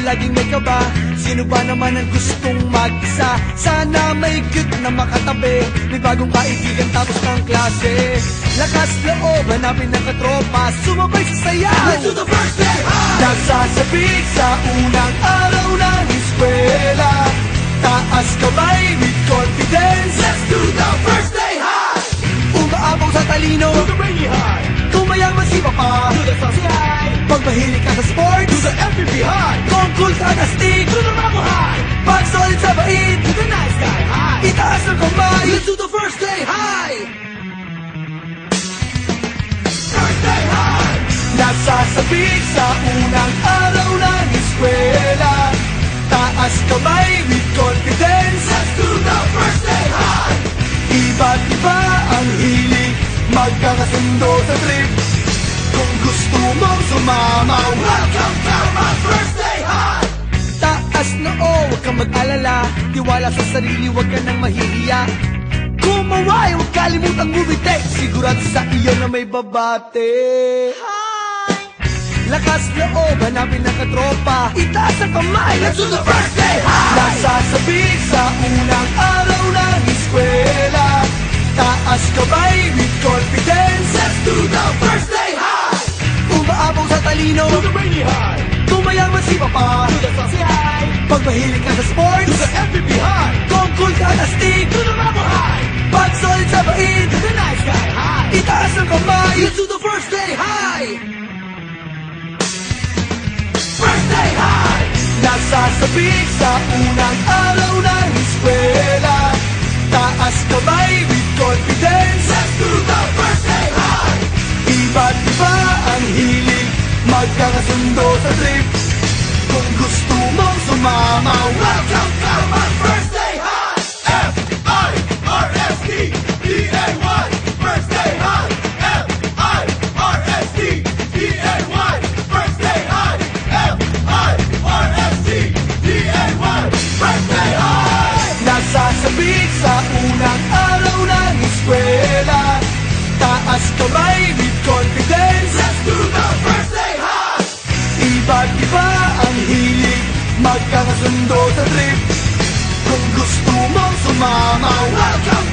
laging may kaba? Sino ba naman ang gustong mag-isa? Sana may cute na makatabi, may bagong kaibigan tapos ng klase. Lakas loob, hanapin ng katropa, sumabay sa sayaw. Let's do the first day high! Nagsasabik sa unang araw ng eskwela, taas kamay with confidence. Let's do the first day high! Umaapaw sa talino, Do the rainy high, kung mayaman si Papa. do the saucy high, Pag mahilig ka sa sports, do the MVP high, kung cool ka na stick, do the rubber high, pag solid sa bait, do the nice guy high. itaas ang kamay. Let's do the first day high. First day high, Nagsasabik sa unang araw ng eskwela, taas kamay with confidence. let's do the first day high. Iba't iba ang hilig, magkakasundo sa trip. Kung gusto mong sumamaw, Welcome to my first day high. taas na huwag kang mag-alala, tiwala sa sarili, huwag ka nang mahihiya. Kumaway, huwag kalimutang bumite, sigurado sa iyo na may babate. Lakas loob, hanapin ng katropa, itaas ang kamay. Let's do the first day high. Nasasabik sa unang araw ng eskwela, taas kamay with confidence. Let's do the first day high. Umaapaw sa talino, Do the rainy high, kung mayaman si Papa. do the saucy high, Pag mahilig ka sa sports, do the MVP high, kung cool ka na stick, do the rubber high, pag solid sa bait, do the nice guy high. itaas ang kamay. Let's do the first day high. First day high, Nagsasabik sa unang araw ng eskwela, taas kamay with confidence. let's do the first day high. Iba't iba ang hilig, magkakasundo sa trip. Kung gusto mong sumamaw, Welcome to my first day high. F-I-R-S-T-D-A-Y. First day high. F-I-R-S-T-D-A-Y. First day high. F-I-R-S-T-D-A-Y. First day high. nasasabik sa unang araw ng eskwela, taas kamay with confidence. Let's do the first day high. Iba't iba ang hilig, magkakasundo sa trip. Kung gusto mong sumamaw, Welcome